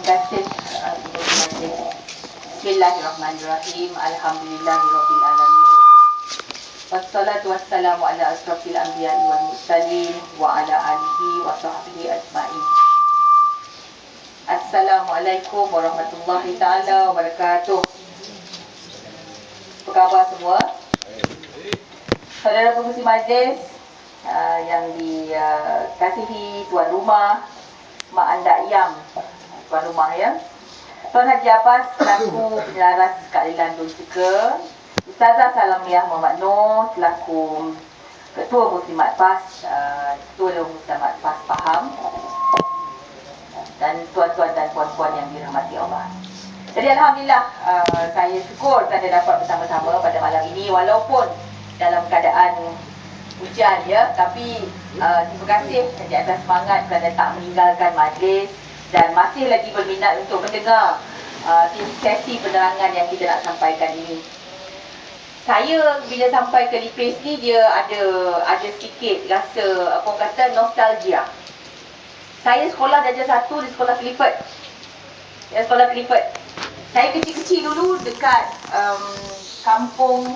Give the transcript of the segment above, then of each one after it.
kasih Bismillahirrahmanirrahim. Alhamdulillahirabbil alamin. Wassalatu wassalamu ala asrofil anbiya'i wal mursalin wa ala alihi wa sahbihi ajma'in. Assalamualaikum warahmatullahi taala wabarakatuh. Apa khabar semua? Saudara pengurusi majlis yang dikasihi tuan rumah, Mak Anda Yang, tuan rumah ya, Tuan Haji Abbas selaku penyelaras keadilan Dulcika, Ustazah Salamiah Muhammad Noor selaku Ketua Muslimat PAS, Ketua Dewan Muslimat PAS Pahang, dan tuan-tuan dan puan-puan yang dirahmati Allah. Jadi Alhamdulillah, saya syukur kerana dapat bersama-sama pada malam ini walaupun dalam keadaan hujan ya, tapi terima kasih di atas semangat kerana tak meninggalkan majlis dan masih lagi berminat untuk mendengar sesi penerangan yang kita nak sampaikan ini. Saya bila sampai ke Lipis ni dia ada sedikit rasa apa kata nostalgia. Saya sekolah darjah 1 di sekolah Clifford. Ya, sekolah Clifford. Saya kecil-kecil dulu dekat kampung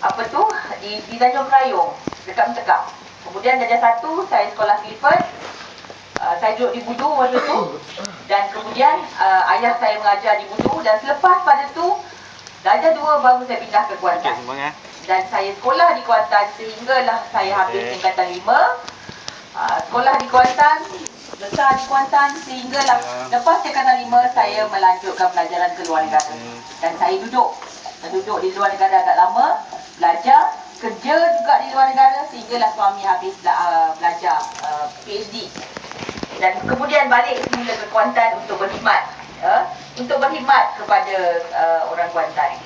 apa tu di Tanjung Kerayong, dekat Mentekap. Kemudian darjah 1 saya sekolah Clifford. Saya duduk di Budu waktu tu, dan kemudian ayah saya mengajar di Budu, dan selepas pada tu darjah 2 baru saya pindah ke Kuantan. Dan saya sekolah di Kuantan sehinggalah saya habis tingkatan 5. Sekolah di Kuantan, besar di Kuantan sehinggalah lepas tingkatan 5 saya melanjutkan pelajaran ke luar negara. Dan saya duduk di luar negara agak lama, belajar, kerja juga di luar negara sehinggalah suami habis belajar PhD. Dan kemudian balik semula ke Kuantan untuk berkhidmat, kepada orang Kuantan.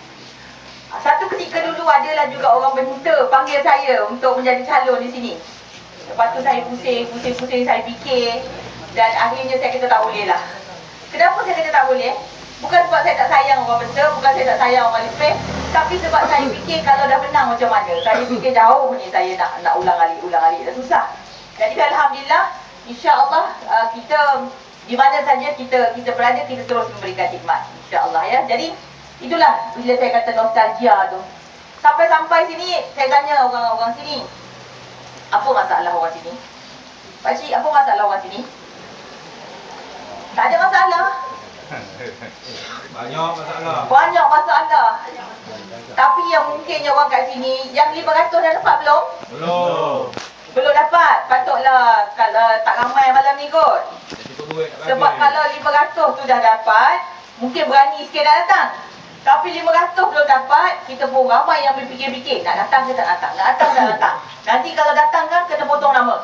Satu ketika dulu adalah juga orang Bentua panggil saya untuk menjadi calon di sini. Lepas tu saya pusing, saya fikir, dan akhirnya saya kata tak boleh lah. Kenapa saya kata tak boleh? Bukan sebab saya tak sayang orang Bentua, bukan saya tak sayang orang Lipis, tapi sebab saya fikir kalau dah menang macam mana. Saya fikir jauh ni saya nak ulang alik dah susah. Jadi Alhamdulillah, insya-Allah kita di mana saja kita berada, kita terus memberikan khidmat, insya-Allah ya. Jadi itulah bila saya kata nostalgia tu. Sampai sini saya tanya orang-orang sini, apa masalah orang sini? Pakcik, apa masalah orang sini? Tak ada masalah. Banyak masalah. Tapi yang mungkinnya orang kat sini, yang 500 dah dapat belum? Belum dapat. Patutlah kalau tak ramai malam ni kot. Sebab kalau 500 tu dah dapat, mungkin berani sikit dah datang. Tapi 500 belum dapat, kita pun ramai yang berfikir-fikir nak datang ke tak datang, nak datang tak datang. Nanti kalau datang kan kena potong nama.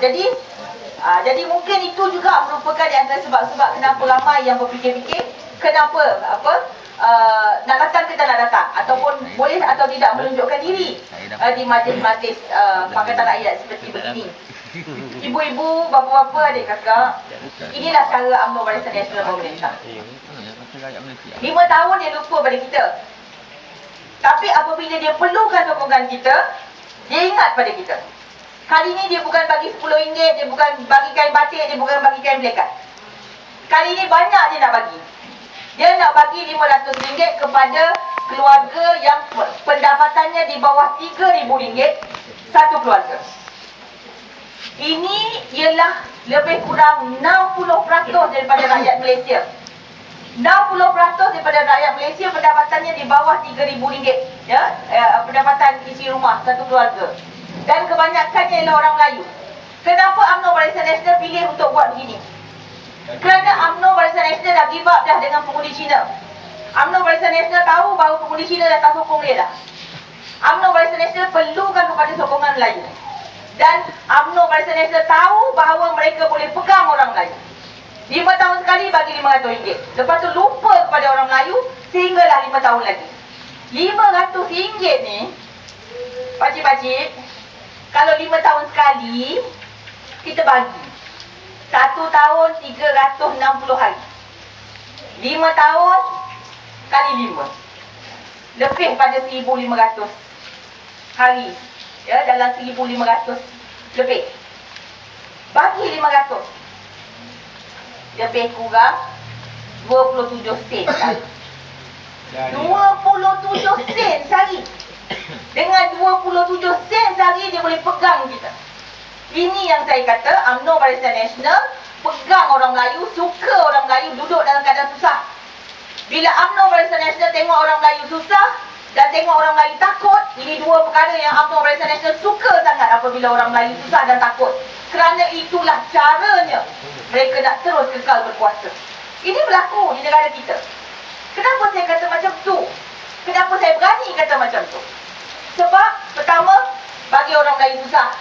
Jadi mungkin itu juga merupakan di antara sebab-sebab kenapa ramai yang berfikir-fikir, kenapa nak datang ke tak nak datang, ataupun boleh atau tidak menunjukkan diri di majlis-majlis Pakatan Rakyat seperti begini. Ibu-ibu, bapa-bapa, adik kakak, inilah cara UMNO Barisan Nasional pemerintah. 5 tahun dia lupa pada kita. Tapi apabila dia perlukan sokongan kita, dia ingat pada kita. Kali ni dia bukan bagi RM10, dia bukan bagi kain batik, dia bukan bagi kain belekat. Kali ni banyak dia nak bagi. Dia nak bagi RM500 kepada keluarga yang pendapatannya di bawah RM3,000 satu keluarga. Ini ialah lebih kurang 60% daripada rakyat Malaysia. 60% daripada rakyat Malaysia pendapatannya di bawah RM3,000 ya, pendapatan isi rumah satu keluarga. Dan kebanyakannya ialah orang Melayu. Kenapa UMNO Barisan Nasional pilih untuk buat begini? Kerana UMNO Barisan Nasional dah give up dah dengan pengundi Cina. UMNO Barisan Nasional tahu bahawa pengundi Cina dah tak sokong dia dah. UMNO Barisan Nasional perlukan kepada sokongan Melayu. Dan UMNO Barisan Nasional tahu bahawa mereka boleh pegang orang Melayu. 5 tahun sekali bagi RM500. Lepas tu lupa kepada orang Melayu sehinggalah 5 tahun lagi. RM500 ni, pakcik-pakcik, kalau 5 tahun sekali, kita bagi 1 tahun 360 hari. 5 tahun kali 5, lebih pada 1,500 hari ya, dalam 1,500 lebih. Bagi 500, lebih kurang 27 sen sehari. 27 sen sehari. Dengan 27 sen sehari dia boleh pegang kita. Ini yang saya kata, UMNO Barisan Nasional pegang orang Melayu, suka orang Melayu duduk dalam keadaan susah. Bila UMNO Barisan Nasional tengok orang Melayu susah dan tengok orang Melayu takut, ini dua perkara yang UMNO Barisan Nasional suka sangat apabila orang Melayu susah dan takut. Kerana itulah caranya mereka nak terus kekal berkuasa. Ini berlaku di negara kita. Kenapa saya kata macam tu? Kenapa saya berani kata macam tu? Sebab pertama, bagi orang Melayu susah.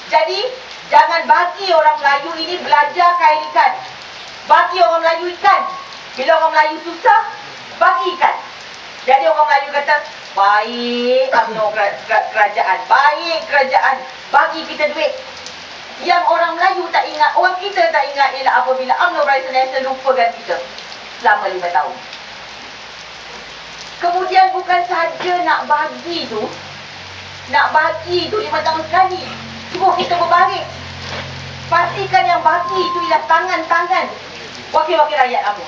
Jadi, jangan bagi orang Melayu ini belajar kain ikan. Bagi orang Melayu ikan. Bila orang Melayu susah, bagi ikan. Jadi orang Melayu kata, baik UMNO kerajaan, baik kerajaan, bagi kita duit. Yang orang Melayu tak ingat, orang kita tak ingat ialah apabila UMNO Barisan Nasional lupakan kita selama 5 tahun. Kemudian bukan saja nak bagi tu 5 tahun sekali, suruh kita berbaris. Pastikan yang bagi itu ialah tangan-tangan wakil-wakil rakyat UMNO.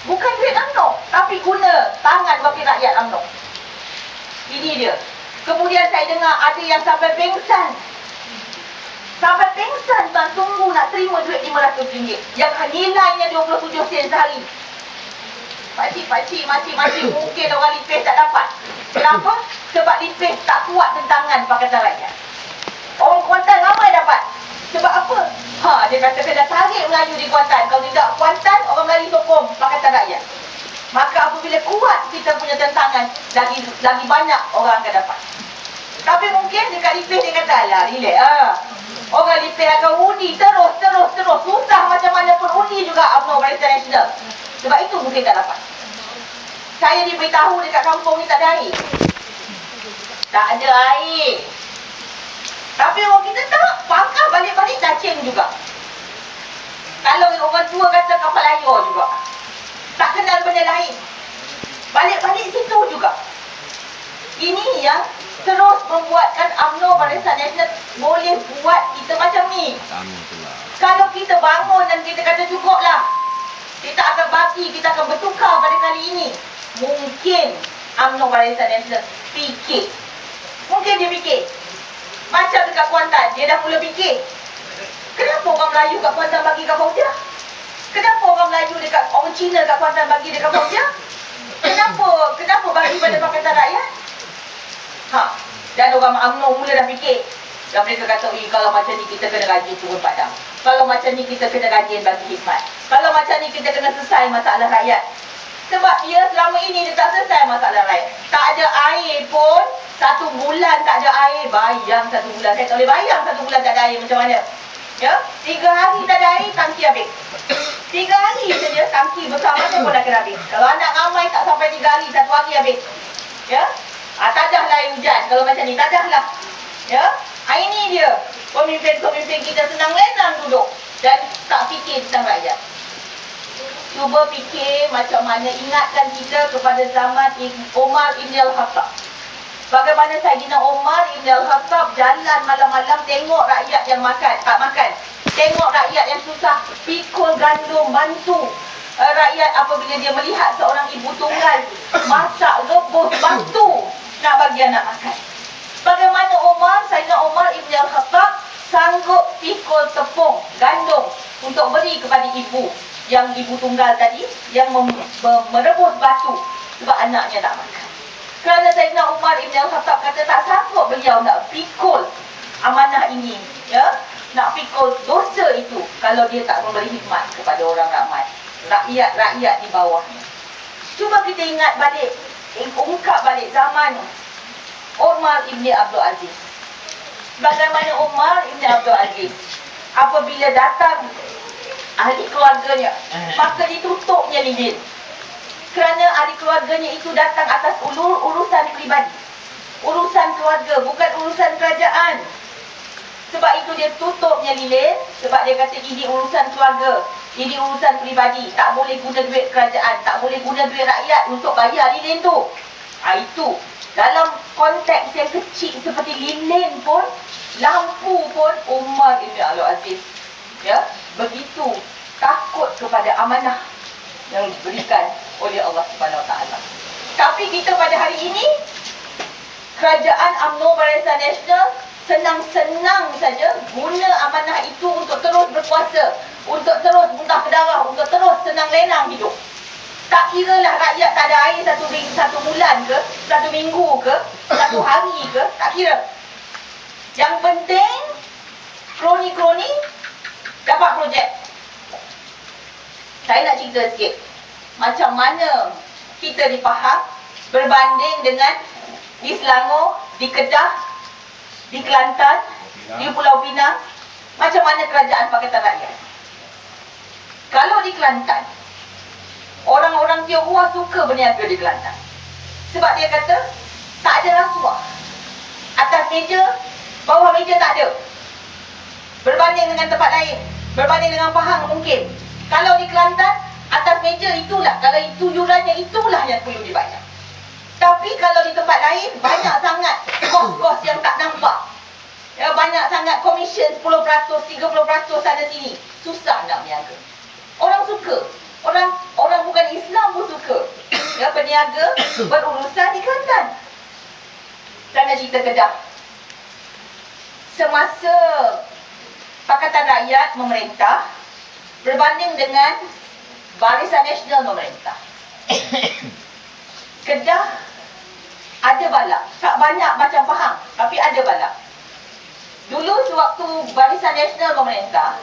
Bukan duit UMNO, tapi guna tangan wakil rakyat UMNO. Ini dia. Kemudian saya dengar ada yang sampai pengsan. Sampai pengsan tuan tunggu nak terima duit RM500 yang nilainya 27 sen sehari. Pakcik, makcik mungkin orang lipis tak dapat. Kenapa? Sebab lipis tak kuat tentangan Pakatan Rakyat. Orang Kuantan ramai dapat. Sebab apa? Dia kata kena tarik Melayu di Kuantan. Kalau tidak Kuantan, orang Melayu sokong Pakatan Rakyat. Maka apabila kuat kita punya tentangan, lagi banyak orang akan dapat. Tapi mungkin dekat lipis dia kata, alah relax orang lipis akan undi terus. Susah macam mana pun undi juga UMNO Barisan Nasional. Sebab itu mungkin tak dapat. Saya diberitahu dekat kampung ni tak ada air. Tak ada air. Tapi orang kita tak, pangkah balik-balik cacing juga. Kalau orang tua kata kapal layar juga. Tak kenal benda lain. Balik-balik situ juga. Ini yang terus membuatkan UMNO Barisan Nasional boleh buat kita macam ni. Kalau kita bangun dan kita kata cukuplah, kita akan bagi, kita akan bertukar pada kali ini. Mungkin UMNO Barisan Nasional fikir. Mungkin dia fikir. Macam dekat Kuantan, dia dah mula fikir. Kenapa orang Melayu kat Kuantan bagi kat Fauziah? Kenapa orang Melayu dekat, orang Cina kat Kuantan bagi dekat Fauziah? Kenapa bagi pada Pakatan Rakyat? Dan orang UMNO mula dah fikir. Dan mereka kata, kalau macam ni kita kena gaji turun padang. Kalau macam ni kita kena gaji bagi khidmat. Kalau macam ni kita kena selesai masalah rakyat. Sebab dia selama ini dia tak selesai masalah rakyat. Tak ada air pun, 1 bulan tak ada air. Bayang 1 bulan. Saya tak boleh bayang 1 bulan tak ada air macam mana. Ya, 3 hari tak ada air, tangki habis. 3 hari saja tangki besar mana pun akan habis. Kalau anak ramai tak sampai 3 hari, 1 hari habis. Ya, tak adahlah air hujan. Kalau macam ni, tak adahlah. Ya, ini dia. Pemimpin-pemimpin kita senang-lenang duduk dan tak fikir tentang rakyat. Cuba fikir macam mana, ingatkan kita kepada zaman Omar Ibn Al-Khattab. Bagaimana Saidina Omar Ibn Al-Khattab jalan malam-malam tengok rakyat yang tak makan. Tengok rakyat yang susah, pikul gandum, bantu rakyat apabila dia melihat seorang ibu tunggal masak, rebus, bantu nak bagi anak makan. Bagaimana Saidina Omar Ibn Al-Khattab sanggup pikul tepung, gandum untuk beri kepada ibu yang ibu tunggal tadi yang merebus batu sebab anaknya tak makan. Kerana Saidina Umar Ibn Al-Khattab kata tak sanggup beliau nak pikul amanah ini, ya, nak pikul dosa itu kalau dia tak memberi khidmat kepada orang ramai, rakyat di bawahnya. Cuba kita ingat balik, ungkap balik zaman Umar Ibn Abdul Aziz. Bagaimana Umar Ibn Abdul Aziz apabila datang ahli keluarganya, maka ditutupnya lilin. Kerana ahli keluarganya itu datang atas urusan pribadi, urusan keluarga, bukan urusan kerajaan. Sebab itu dia tutupnya lilin, sebab dia kata ini urusan keluarga, ini urusan pribadi, tak boleh guna duit kerajaan, tak boleh guna duit rakyat untuk bayar lilin tu. Itu dalam konteks yang kecil seperti lilin pun, lampu pun, Umar Ibn Abdul Aziz, ya, begitu takut kepada amanah. yang diberikan oleh Allah Subhanahu Wa Taala. Tapi kita pada hari ini, kerajaan UMNO Barisan Nasional senang-senang saja guna amanah itu untuk terus berkuasa, untuk terus muntah ke darah, untuk terus senang lenang hidup. Tak kira lah rakyat tak ada air satu bulan ke, satu minggu ke, satu hari ke, tak kira. Yang penting kroni-kroni dapat projek. Saya nak cerita sikit macam mana kita di Pahang berbanding dengan di Selangor, di Kedah, di Kelantan, di Pulau Pinang, macam mana kerajaan Pakatan Rakyat. Kalau di Kelantan, orang-orang Tionghoa suka berniaga di Kelantan. Sebab dia kata, tak ada rasuah. Atas meja, bawah meja tak ada. Berbanding dengan tempat lain, berbanding dengan Pahang mungkin. Kalau di Kelantan, atas meja itulah, kalau itu yurannya itulah yang perlu dibayar. Tapi kalau di tempat lain, banyak sangat kos-kos yang tak nampak. Ya, banyak sangat komisen 10%, 30% sana sini. Susah nak berniaga. Orang suka. Orang bukan Islam pun suka. Ya, berniaga berurusan di Kelantan. Saya nak cerita Kedah. Semasa Pakatan Rakyat memerintah berbanding dengan Barisan Nasional memerintah, Kedah ada balak. Tak banyak macam Pahang, tapi ada balak. Dulu sewaktu Barisan Nasional memerintah,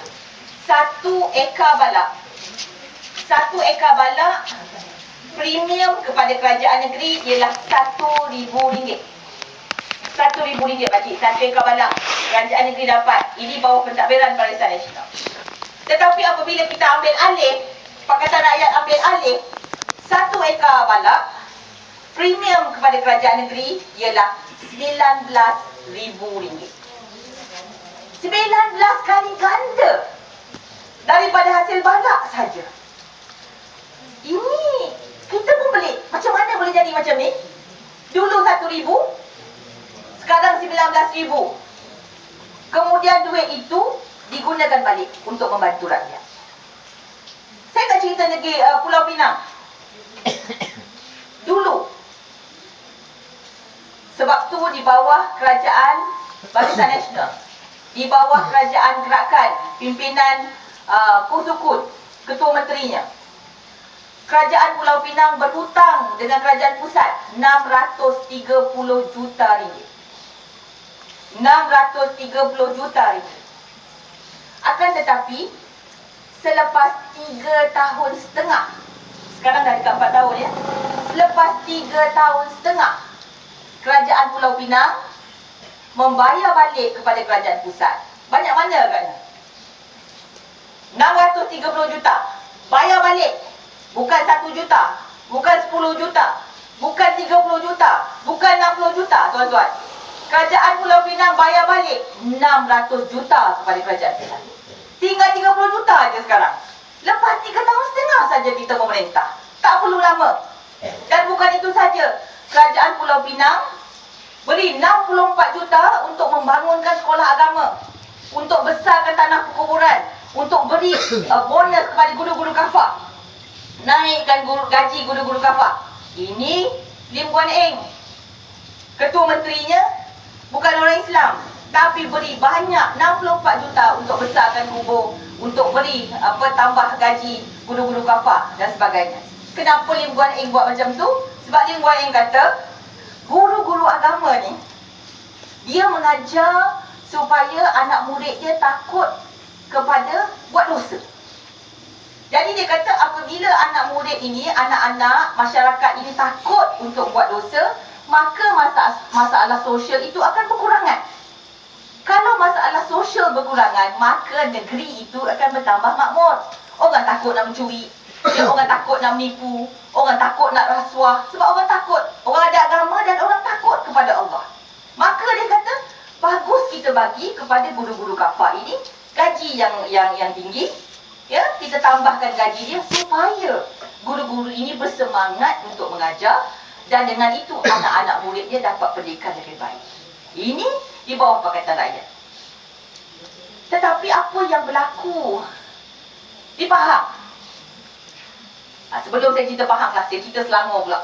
1 ekar balak premium kepada kerajaan negeri ialah RM1,000. RM1,000 pakcik, 1 ekar balak kerajaan negeri dapat. Ini bawah pentadbiran Barisan Nasional. Tetapi apabila kita ambil alih, Pakatan Rakyat ambil alih, 1 ekar balak premium kepada kerajaan negeri ialah RM19,000. 19 kali ganda daripada hasil balak saja. Ini kita pun pelik. Macam mana boleh jadi macam ni? Dulu RM1,000, sekarang RM19,000. Kemudian duit itu digunakan balik untuk membantu rakyat. Saya nak cerita negeri Pulau Pinang. Dulu, sebab tu di bawah kerajaan Barisan Nasional, di bawah kerajaan gerakan pimpinan Kusukut, ketua menterinya, kerajaan Pulau Pinang berhutang dengan kerajaan pusat RM630 juta. RM630 juta. Akan tetapi, selepas 3 tahun setengah, sekarang dah dekat 4 tahun ya, selepas 3 tahun setengah, kerajaan Pulau Pinang membayar balik kepada kerajaan pusat. Banyak mana agaknya? 630 juta. Bayar balik. Bukan 1 juta, bukan 10 juta, bukan 30 juta, bukan 60 juta, tuan-tuan. Kerajaan Pulau Pinang bayar balik 600 juta kepada kerajaan pusat. Tinggal 30 juta aja sekarang. Lepas 3 tahun setengah saja kita memerintah. Tak perlu lama. Dan bukan itu saja. Kerajaan Pulau Pinang beri 64 juta untuk membangunkan sekolah agama, untuk besarkan tanah perkuburan, untuk beri bonus kepada guru-guru kafah, naikkan gaji guru-guru kafah. Ini Lim Guan Eng, ketua menterinya bukan orang Islam, tapi beri banyak 64 juta untuk besarkan kubur, untuk beri tambah gaji guru-guru kafah dan sebagainya. Kenapa Lim Guan Eng buat macam tu? Sebab Lim Guan Eng kata guru-guru agama ni, dia mengajar supaya anak murid dia takut kepada buat dosa. Jadi dia kata apabila anak murid ini, anak-anak masyarakat ini takut untuk buat dosa, maka masalah sosial itu akan berkurangan. Kalau masalah sosial berkurangan, maka negeri itu akan bertambah makmur. Orang takut nak mencuri, orang takut nak menipu, orang takut nak rasuah. Sebab orang takut, orang ada agama dan orang takut kepada Allah. Maka dia kata, bagus kita bagi kepada guru-guru kafah ini gaji yang tinggi. Ya, kita tambahkan gaji dia supaya guru-guru ini bersemangat untuk mengajar, dan dengan itu anak-anak muridnya dapat pendidikan lebih baik. Ini di bawah Pakatan Rakyat. Tetapi apa yang berlaku di Pahang? Sebelum saya cerita Pahang lah, saya cerita Selangor pula.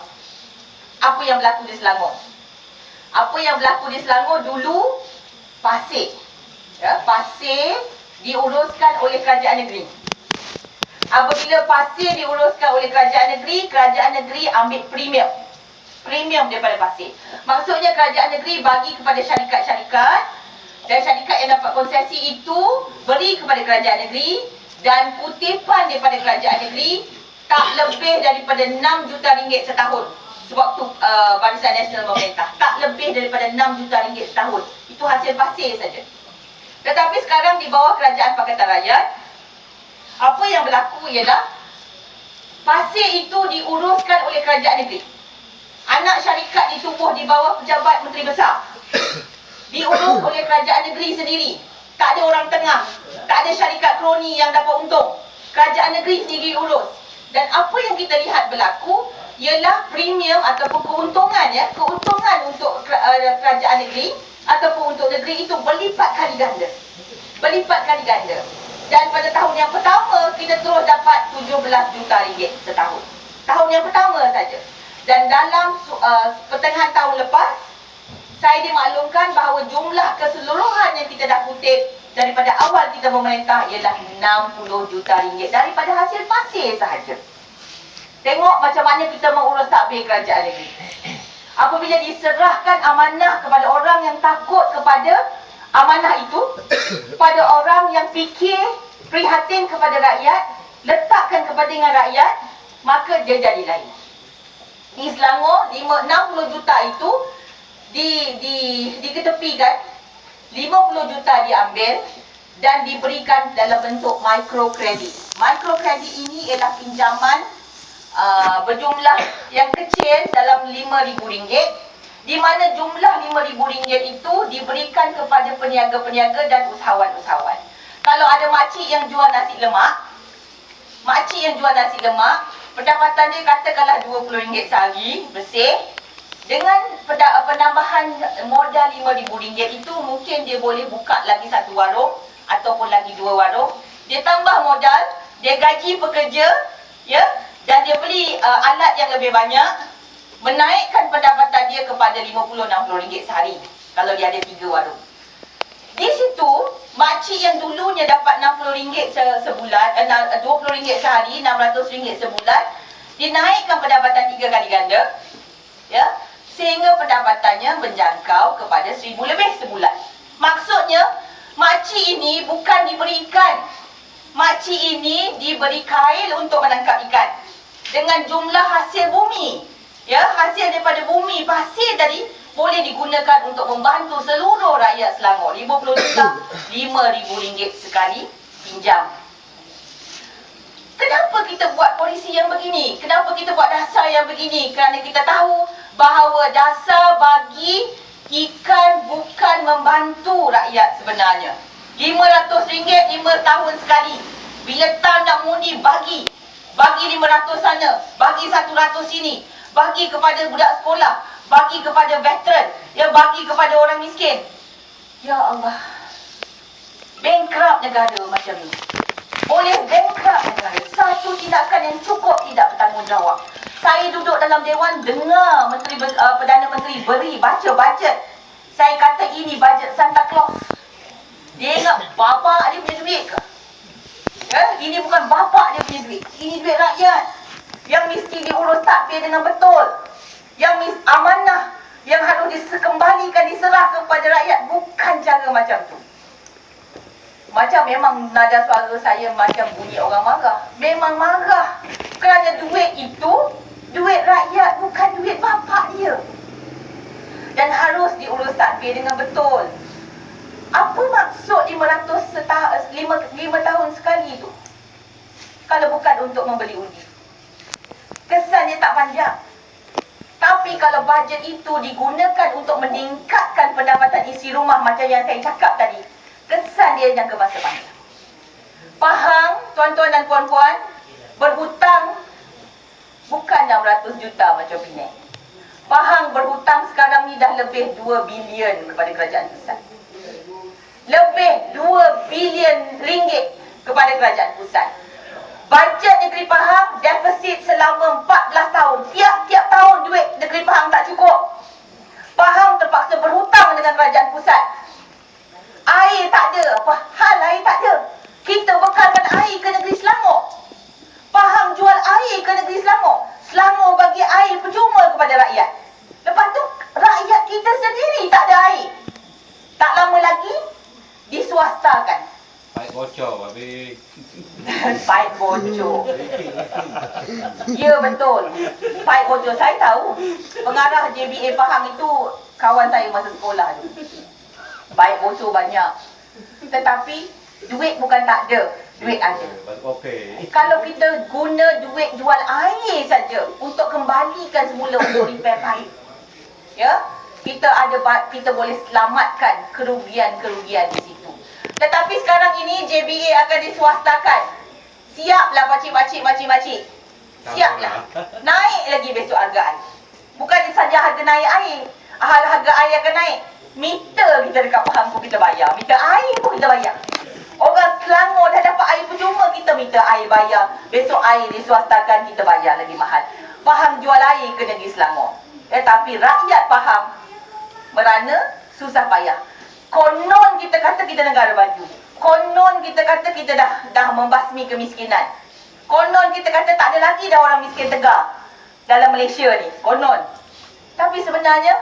Apa yang berlaku di Selangor? Apa yang berlaku di Selangor dulu, pasir. Ya, pasir diuruskan oleh kerajaan negeri. Apabila pasir diuruskan oleh kerajaan negeri ambil premium daripada pasir. Maksudnya kerajaan negeri bagi kepada syarikat-syarikat, dan syarikat yang dapat konsesi itu beri kepada kerajaan negeri, dan kutipan daripada kerajaan negeri tak lebih daripada 6 juta ringgit setahun. Sewaktu Barisan Nasional memerintah, tak lebih daripada 6 juta ringgit setahun. Itu hasil pasir saja. Tetapi sekarang di bawah kerajaan Pakatan Rakyat, apa yang berlaku ialah pasir itu diuruskan oleh kerajaan negeri. Anak syarikat ditubuh di bawah pejabat menteri besar. Diurus oleh kerajaan negeri sendiri. Tak ada orang tengah. Tak ada syarikat kroni yang dapat untung. Kerajaan negeri sendiri urus. Dan apa yang kita lihat berlaku ialah premium ataupun keuntungan, ya, keuntungan untuk kerajaan negeri ataupun untuk negeri itu berlipat kali ganda. Berlipat kali ganda. Dan pada tahun yang pertama kita terus dapat 17 juta ringgit setahun. Tahun yang pertama saja. Dan dalam pertengahan tahun lepas, saya dimaklumkan bahawa jumlah keseluruhan yang kita dah kutip daripada awal kita memerintah ialah 60 juta ringgit daripada hasil pasir sahaja. Tengok macam mana kita mengurus takbir kerajaan negeri. Apabila diserahkan amanah kepada orang yang takut kepada amanah itu, pada orang yang fikir prihatin kepada rakyat, letakkan kepentingan rakyat, maka dia jadi lain. Di Selangor, 60 juta itu diketepikan, 50 juta diambil dan diberikan dalam bentuk mikrokredit. Mikrokredit ini ialah pinjaman berjumlah yang kecil dalam RM5,000, di mana jumlah RM5,000 itu diberikan kepada peniaga-peniaga dan usahawan-usahawan. Kalau ada makcik yang jual nasi lemak, pendapatan dia katakanlah RM20 sehari bersih. Dengan penambahan modal RM5,000 itu, mungkin dia boleh buka lagi satu warung ataupun lagi 2 warung. Dia tambah modal, dia gaji pekerja, ya, dan dia beli alat yang lebih banyak, menaikkan pendapatan dia kepada RM50-60 sehari kalau dia ada 3 warung. Di situ, makcik yang dulunya dapat RM60 sebulan, RM20 sehari, RM600 sebulan, dinaikkan pendapatan 3 kali ganda, ya, sehingga pendapatannya menjangkau kepada RM1,000 lebih sebulan. Maksudnya, makcik ini bukan diberi ikan. Makcik ini diberi kail untuk menangkap ikan. Dengan jumlah hasil bumi, ya, hasil daripada bumi, pasir tadi, boleh digunakan untuk membantu seluruh rakyat Selangor. 50 juta, RM5,000 sekali pinjam. Kenapa kita buat polisi yang begini? Kenapa kita buat dasar yang begini? Kerana kita tahu bahawa dasar bagi ikan bukan membantu rakyat sebenarnya. RM500 5 tahun sekali. Bila tahun nak mengundi, bagi RM500 sana, bagi RM100 sini, bagi kepada budak sekolah, bagi kepada veteran, ya, bagi kepada orang miskin. Ya Allah, bankrupt negara macam ni. Boleh bankrupt negara. Satu tindakan yang cukup tidak bertanggungjawab. Saya duduk dalam Dewan, dengar Perdana Menteri baca bajet. Saya kata ini bajet Santa Claus. Dia ingat bapak dia punya duit ke? Ya, ini bukan bapak dia punya duit. Ini duit rakyat yang mesti diurus takbir dengan betul. Yang amanah yang harus dikembalikan, diserah kepada rakyat. Bukan cara macam tu. Macam memang nada suara saya macam bunyi orang marah. Memang marah. Kerana duit itu duit rakyat, bukan duit bapak dia. Dan harus diurus takbir dengan betul. Apa maksud 5 tahun sekali tu? Kalau bukan untuk membeli undi. Kesannya tak panjang. Tapi kalau bajet itu digunakan untuk meningkatkan pendapatan isi rumah macam yang saya cakap tadi, kesan dia jangka masa panjang. Pahang, tuan-tuan dan puan-puan, berhutang bukan 600 juta macam Penang. Pahang berhutang sekarang ni dah lebih 2 bilion kepada kerajaan pusat. Lebih 2 bilion ringgit kepada kerajaan pusat. Bajet negeri Pahang, defisit defisit selama 14 tahun. Tiap-tiap tahun duit negeri Pahang tak cukup. Pahang terpaksa berhutang dengan kerajaan pusat. Air tak ada. Apa hal air tak ada? Kita bekalkan air ke negeri Selangor. Pahang jual air ke negeri Selangor. Selangor bagi air percuma kepada rakyat. Lepas tu rakyat kita sendiri tak ada air. Tak lama lagi diswastakan. Paip bocor habis. Paip bocor. Ya betul. Paip bocor saya tahu. Pengarah JBA Pahang itu kawan saya masa sekolah tu. Paip bocor banyak. Tetapi duit bukan tak ada. Duit ada. Okey. Kalau kita guna duit jual air saja untuk kembalikan semula untuk repair paip, ya, kita boleh selamatkan kerugian-kerugian di situ. Tetapi sekarang ini JBA akan diswastakan. Siaplah pakcik-pakcik. Siaplah. Naik lagi besok harga air. Bukan saja harga naik air, harga air akan naik. Meter kita dekat Pahang pun kita bayar. Meter air pun kita bayar. Orang Selangor dah dapat air percuma, kita minta air bayar. Besok air diswastakan, kita bayar lagi mahal. Pahang jual air ke negeri Selangor. Tapi rakyat Pahang merana susah payah. Konon kita kata kita negara maju. Konon kita kata kita dah membasmi kemiskinan. Konon kita kata tak ada lagi dah orang miskin tegar dalam Malaysia ni. Konon. Tapi sebenarnya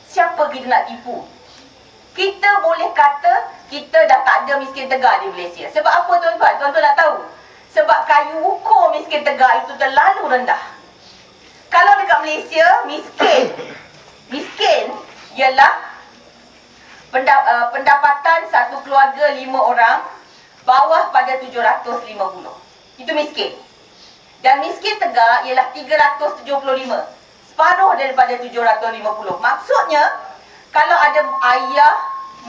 siapa kita nak tipu? Kita boleh kata kita dah tak ada miskin tegar di Malaysia. Sebab apa tuan-tuan? Tuan-tuan nak tahu? Sebab kayu ukur miskin tegar itu terlalu rendah. Kalau dekat Malaysia, miskin ialah pendapatan satu keluarga 5 orang bawah pada 750. Itu miskin. Dan miskin tegar ialah 375. Separuh daripada 750. Maksudnya, kalau ada ayah,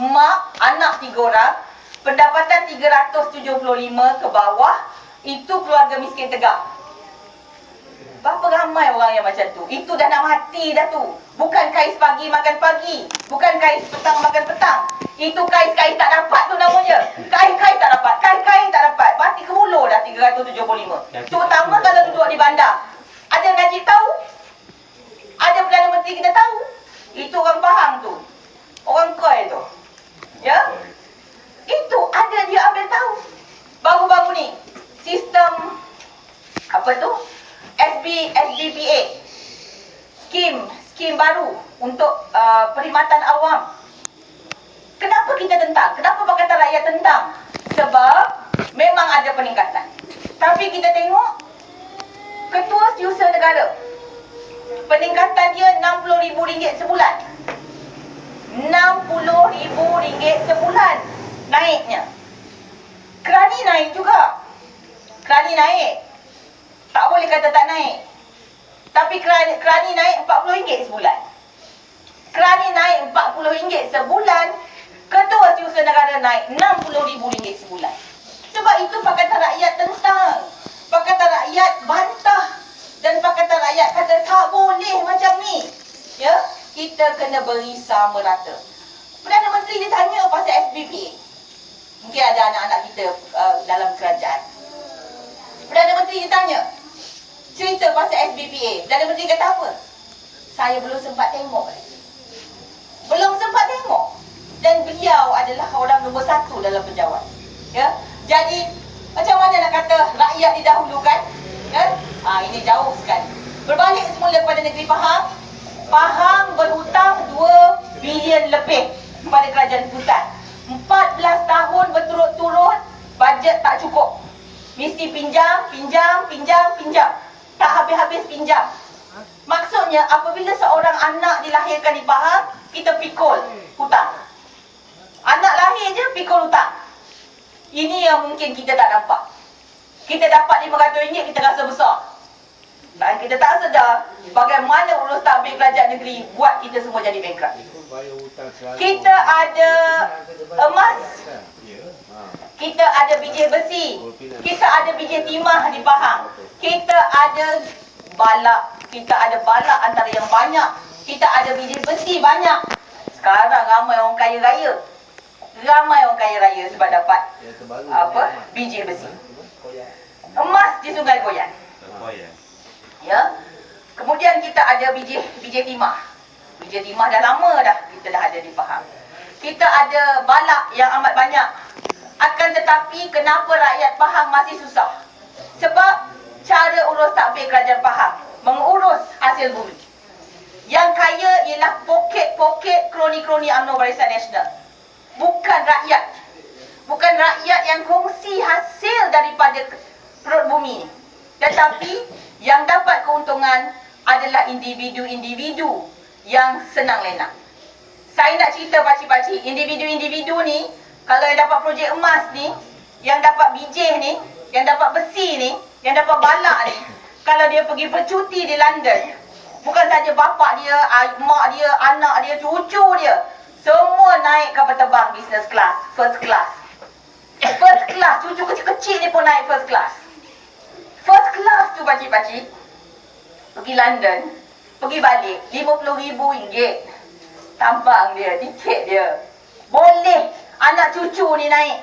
mak, anak 3 orang, pendapatan 375 ke bawah, itu keluarga miskin tegar. Berapa ramai orang yang macam tu? Itu dah nak mati dah tu. Bukan kais pagi makan pagi. Bukan kais petang makan petang. Itu kais-kais tak dapat tu namanya. Kais-kais tak dapat. Kais-kais tak dapat. Mati ke hulu dah 375. Terutama kalau duduk di bandar. Ada Najib tahu? Ada Perdana Menteri kita tahu? Itu orang Pahang tu. Orang Koi tu. Ya? Itu ada dia ambil tahu. Baru-baru ni sistem apa tu? SBPA. Skim baru untuk perkhidmatan awam. Kenapa kita tentang? Kenapa Pakatan Rakyat tentang? Sebab memang ada peningkatan. Tapi kita tengok Ketua Setiausaha Negara, peningkatan dia RM60,000 sebulan. RM60,000 sebulan naiknya. Kerani naik juga. Kerani naik. Tak boleh kata tak naik. Tapi kerani naik RM40 sebulan. Kerani naik RM40 sebulan. Ketua Setiausaha Negara naik RM60,000 sebulan. Sebab itu Pakatan Rakyat tentang. Pakatan Rakyat bantah. Dan Pakatan Rakyat kata tak boleh macam ni. Ya, kita kena beri sama rata. Perdana Menteri ditanya pasal SBP. Mungkin ada anak-anak kita dalam kerajaan. Perdana Menteri ditanya, cerita pasal SBPA. Perdana Menteri kata apa? Saya belum sempat tengok. Belum sempat tengok. Dan beliau adalah orang nombor 1 dalam penjawat. Ya. Jadi, macam mana nak kata rakyat didahulukan? Ya? Ini jauh sekali. Berbalik semula kepada negeri Pahang. Pahang berhutang 2 bilion lebih kepada kerajaan pusat. 14 tahun berturut-turut bajet tak cukup. Mesti pinjam. Tak habis-habis pinjam. Maksudnya apabila seorang anak dilahirkan di Pahang, kita pikul hutang. Anak lahir je pikul hutang. Ini yang mungkin kita tak nampak. Kita dapat RM500, kita rasa besar. Dan kita tak sedar bagaimana urus tabir kerajaan negeri buat kita semua jadi bankrupt. Kita ada emas. Kita ada biji besi. Kita ada biji timah di Pahang. Kita ada balak. Kita ada balak antara yang banyak. Kita ada biji besi banyak. Sekarang ramai orang kaya raya. Sebab dapat biji besi. Emas di Sungai Koyan. Ya. Kemudian kita ada biji timah. Biji timah dah lama dah kita dah ada di Pahang. Kita ada balak yang amat banyak. Akan tetapi kenapa rakyat Pahang masih susah? Sebab cara urus takbir kerajaan Pahang mengurus hasil bumi. Yang kaya ialah poket-poket kroni-kroni UMNO Barisan Nasional. Bukan rakyat. Bukan rakyat yang kongsi hasil daripada perut bumi ni. Tetapi yang dapat keuntungan adalah individu-individu yang senang lenak. Saya nak cerita pakcik-pakcik, individu-individu ni, kalau yang dapat projek emas ni, yang dapat bijih ni, yang dapat besi ni, yang dapat balak ni, kalau dia pergi bercuti di London, bukan saja bapak dia, mak dia, anak dia, cucu dia, semua naik kapal terbang business class, first class. First class, cucu kecil-kecil ni pun naik first class. First class tu pakcik-pakcik, pergi London, pergi balik, RM50,000 tambang dia, tiket dia. Boleh anak cucu ni naik.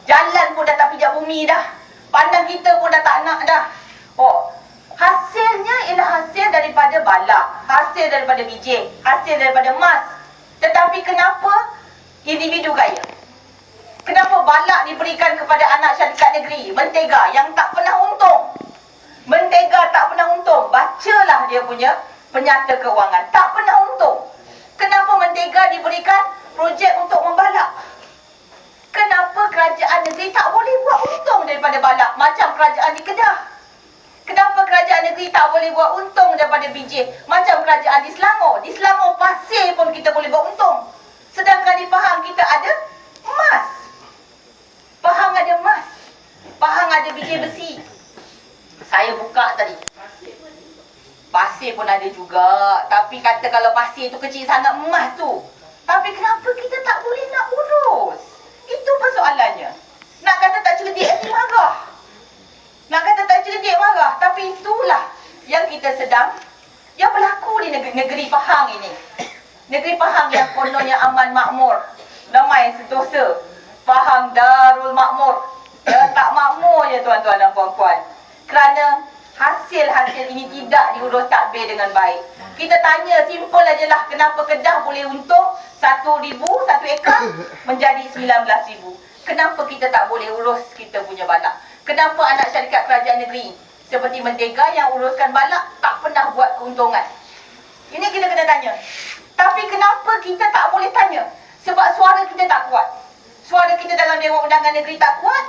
Jalan pun dah tak pijak bumi dah. Pandang kita pun dah tak nak dah. Hasilnya ialah hasil daripada balak, hasil daripada biji, hasil daripada emas. Tetapi kenapa individu kaya? Kenapa balak diberikan kepada anak syarikat negeri, mentega yang tak pernah untung? Mentega tak pernah untung. Bacalah dia punya penyata keuangan. Tak pernah untung. Kenapa mentega diberikan projek untuk membalak? Kenapa kerajaan negeri tak boleh buat untung daripada balak macam kerajaan di Kedah? Kenapa kerajaan negeri tak boleh buat untung daripada biji macam kerajaan di Selangor? Di Selangor pasir pun kita boleh buat untung. Sedangkan di Pahang kita ada emas. Pahang ada emas. Pahang ada biji besi. Saya buka tadi. Pasir pun ada juga. Tapi kata kalau pasir tu kecil sangat, emas tu. Tapi kenapa kita tak boleh nak urus? Itu persoalannya. Nak kata tak cerdik ni marah. Nak kata tak cerdik marah. Tapi itulah yang kita sedang, yang berlaku di negeri Pahang ini. Negeri Pahang yang kononnya aman makmur. Damai sentosa. Pahang Darul Makmur. Ya, tak makmur je tuan-tuan dan puan-puan. Kerana hasil-hasil ini tidak diurus takbir dengan baik. Kita tanya simple aja lah, kenapa Kedah boleh untung 1,000 satu ekar menjadi 19,000? Kenapa kita tak boleh urus kita punya balak? Kenapa anak syarikat kerajaan negeri seperti Mentega yang uruskan balak tak pernah buat keuntungan? Ini kita kena tanya. Tapi kenapa kita tak boleh tanya? Sebab suara kita tak kuat. Suara kita dalam Dewan Undangan Negeri tak kuat.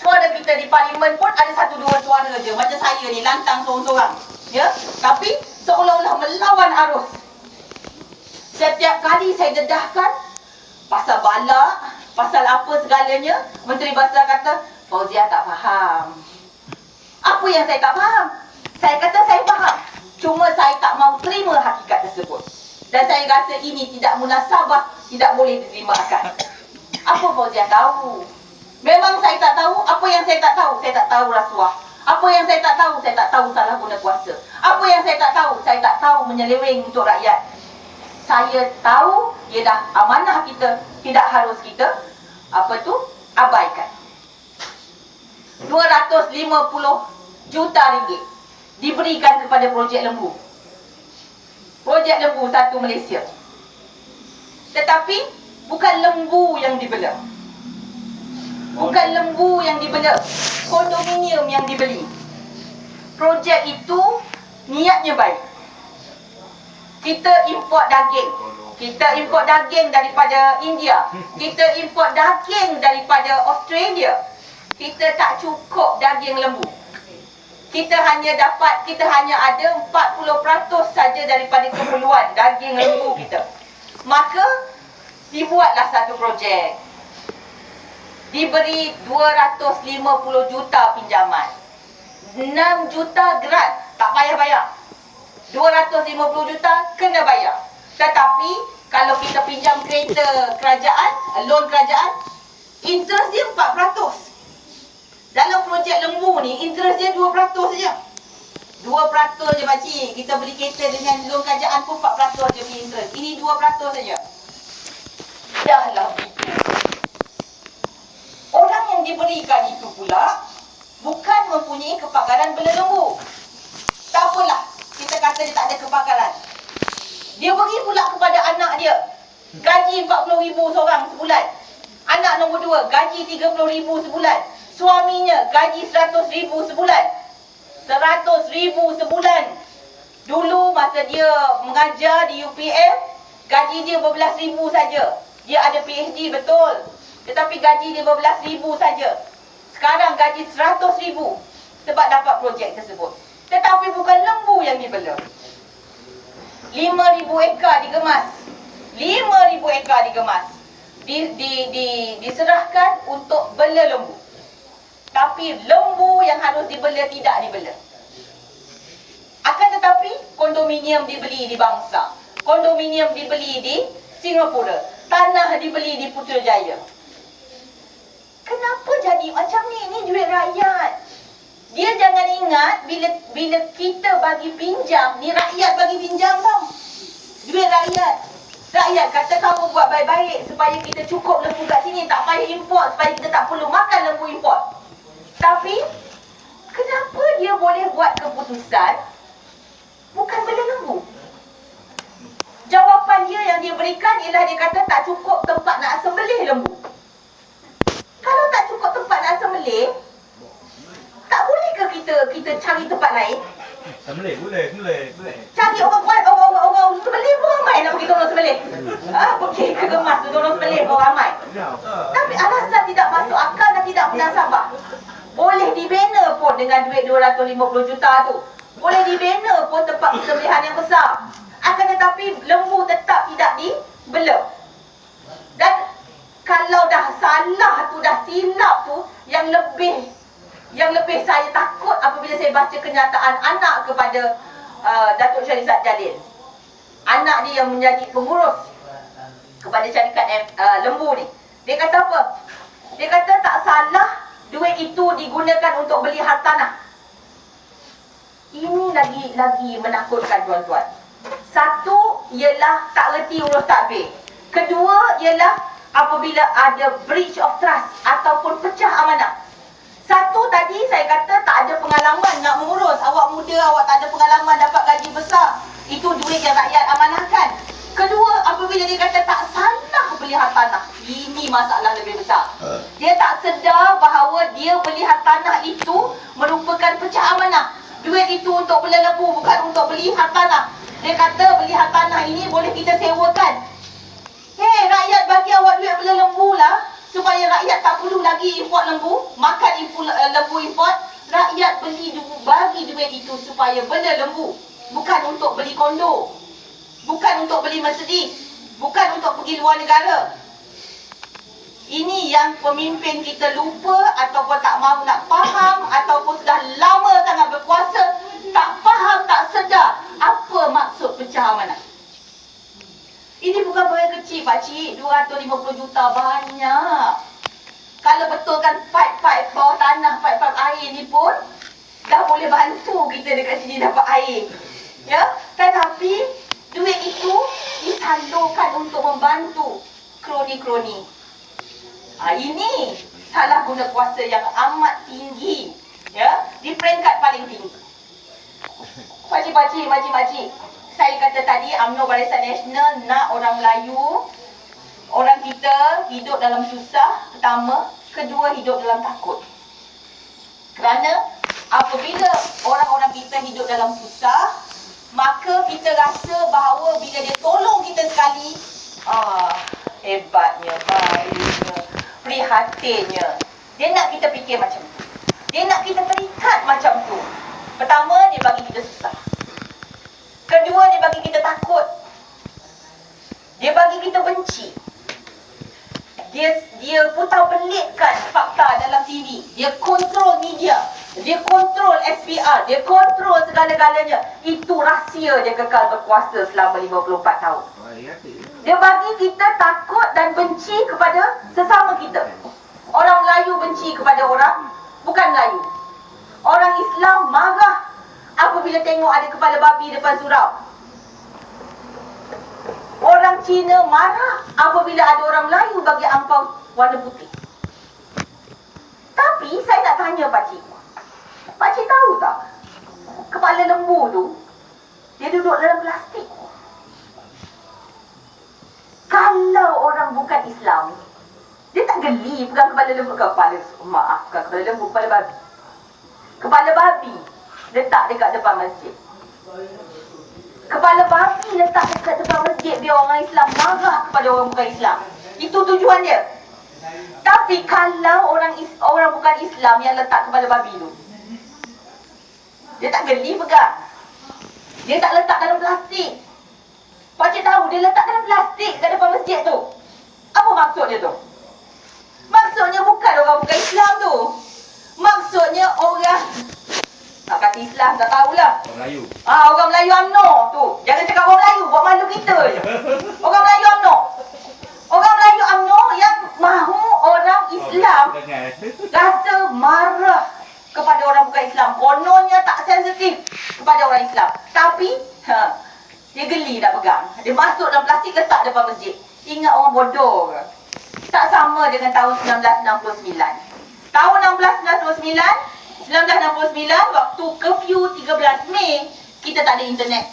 Suara kita di parlimen pun ada 1-2 suara je. Macam saya ni, lantang seorang-seorang. Ya? Tapi seolah-olah melawan arus. Setiap kali saya dedahkan pasal balak, pasal apa segalanya, Menteri Besar kata, Fauziah tak faham. Apa yang saya tak faham? Saya kata saya faham. Cuma saya tak mahu terima hakikat tersebut. Dan saya rasa ini tidak munasabah, tidak boleh diterimakan. Apa Fauziah tahu? Memang saya tak tahu. Apa yang saya tak tahu? Saya tak tahu rasuah. Apa yang saya tak tahu? Saya tak tahu salah guna kuasa. Apa yang saya tak tahu? Saya tak tahu menyeleweng untuk rakyat. Saya tahu ia dah amanah kita, tidak harus kita abaikan. 250 juta ringgit diberikan kepada projek lembu. Projek lembu satu Malaysia. Tetapi bukan lembu yang dibela. Bukan lembu yang dibela. Kondominium yang dibeli. Projek itu niatnya baik. Kita import daging. Kita import daging daripada India. Kita import daging daripada Australia. Kita tak cukup daging lembu. Kita hanya ada 40% saja daripada keperluan daging lembu kita. Maka dibuatlah satu projek. Diberi 250 juta pinjaman. 6 juta grant, tak payah bayar. 250 juta kena bayar. Tetapi kalau kita pinjam kereta kerajaan, loan kerajaan, interest dia 4%. Dalam projek lembu ni, interest dia 2% saja. 2% je makcik. Kita beli kereta dengan loan kerajaan pun 4% je punya interest. Ini 2% saja. Dahlah begitu. Orang yang diberikan itu pula bukan mempunyai kepakaran bela lembu. kata dia tak ada kepakaran. Dia beri pula kepada anak dia gaji 40,000 seorang sebulan. Anak nombor 2 gaji 30,000 sebulan. Suaminya gaji 100,000 sebulan. 100,000 sebulan. Dulu masa dia mengajar di UPM, gaji dia berbelas ribu saja. Dia ada PhD betul, tetapi gaji dia berbelas ribu saja. Sekarang gaji 100,000 sebab dapat projek tersebut. Tetapi bukan lembu yang dibela. 5,000 ekar digemas. 5,000 ekar digemas. Diserahkan untuk bela lembu. Tapi lembu yang harus dibela tidak dibela. Akan tetapi kondominium dibeli di Bangsa, kondominium dibeli di Singapura, tanah dibeli di Putrajaya. Kenapa jadi macam ni? Ini duit rakyat. Dia jangan ingat bila kita bagi pinjam, ni rakyat bagi pinjam tau. Duit rakyat. Rakyat kata kamu buat baik-baik supaya kita cukup lembu kat sini, tak payah import, supaya kita tak perlu makan lembu import. Tapi kenapa dia boleh buat keputusan bukan bela lembu? Jawapan dia yang dia berikan ialah dia kata tak cukup tempat nak sembelih lembu. Kalau tak cukup tempat nak sembelih, tak boleh ke kita cari tempat lain? Sembelih boleh. Cari orang sembelih pun ramai nak pergi tolong sembelih. Pergi ke kemas tu tolong sembelih pun ramai. Tapi alasan tidak masuk akal dan tidak munasabah. Boleh dibina pun dengan duit 250 juta tu. Boleh dibina pun tempat persembelihan yang besar. Akan tetapi lembu tetap tidak dibela. Dan kalau dah salah tu, dah silap tu, yang lebih saya takut apabila saya baca kenyataan anak kepada Datuk Syahrizad Jalil. Anak dia yang menjadi pengurus kepada syarikat lembu ni. Dia kata apa? Dia kata tak salah duit itu digunakan untuk beli hartanah. Ini lagi menakutkan tuan-tuan. Satu ialah tak reti urus tadbir. Kedua ialah apabila ada breach of trust ataupun pecah amanah. Satu tadi saya kata tak ada pengalaman nak mengurus. Awak muda, awak tak ada pengalaman dapat gaji besar. Itu duit yang rakyat amanahkan. Kedua, apabila dia kata tak salah beli hartanah. Ini masalah lebih besar. Dia tak sedar bahawa dia beli hartanah itu merupakan pecah amanah. Duit itu untuk beli lembu, bukan untuk beli hartanah. Dia kata beli hartanah ini boleh kita sewakan. Hei, rakyat bagi awak duit beli lembu lah, supaya rakyat tak perlu lagi import lembu, makan lembu import. Rakyat bagi duit itu supaya beli lembu, bukan untuk beli kondo, bukan untuk beli Mercedes, bukan untuk pergi luar negara. Ini yang pemimpin kita lupa ataupun tak mahu nak faham, ataupun sudah lama sangat berkuasa, tak faham, tak sedar apa maksud pecah amanah. Ini bukan perkara kecil pakcik, 250 juta banyak. Kalau betulkan pipe bawah tanah, pipe air ni pun dah boleh bantu kita dekat sini dapat air. Ya, tetapi duit itu disalurkan untuk membantu kroni-kroni. Ini salah guna kuasa yang amat tinggi, ya, di peringkat paling tinggi. Pakcik-pakcik, makcik-makcik, saya kata tadi UMNO Barisan Nasional nak orang Melayu, orang kita hidup dalam susah, pertama. Kedua, hidup dalam takut. Kerana apabila orang-orang kita hidup dalam susah, maka kita rasa bahawa bila dia tolong kita sekali, hebatnya, baiknya, prihatinnya. Dia nak kita fikir macam tu. Dia nak kita terikat macam tu. Pertama, dia bagi kita susah. Kedua, dia bagi kita takut. Dia bagi kita benci. Dia putar belitkan fakta dalam TV. Dia kontrol media. Dia kontrol SPR. Dia kontrol segala-galanya. Itu rahsia dia kekal berkuasa selama 54 tahun. Dia bagi kita takut dan benci kepada sesama kita. Orang Melayu benci kepada orang bukan Melayu. Orang Islam marah apabila tengok ada kepala babi depan surau. Orang Cina marah apabila ada orang Melayu bagi angpau warna putih. Tapi saya nak tanya pakcik. Pakcik tahu tak? Kepala lembu tu, Dia duduk dalam plastik. Kalau orang bukan Islam, dia tak geli pegang kepala lembu, bukan kepala lembu, kepala babi. Kepala babi letak dekat depan masjid. Kepala babi letak dekat depan masjid, biar orang Islam marah kepada orang bukan Islam. Itu tujuan dia. Tapi kalau orang bukan Islam yang letak kepala babi tu, dia tak geli pegang. Dia tak letak dalam plastik. Pakcik tahu dia letak dalam plastik kat depan masjid tu. Apa maksud dia tu? Maksudnya bukan orang bukan Islam tu. Maksudnya orang, nak kata Islam tak tahulah. Orang Melayu. Orang Melayu UMNO tu. Jangan cakap orang Melayu, buat malu kita je. Orang Melayu UMNO. Orang Melayu UMNO yang mahu orang Islam rasa marah kepada orang bukan Islam. Kononnya tak sensitif kepada orang Islam. Tapi, dia geli nak pegang. Dia masuk dalam plastik, letak depan masjid. Ingat orang bodoh ke? Tak sama dengan tahun 1969. Tahun 1969, waktu curfew 13 Mei, kita tak ada internet.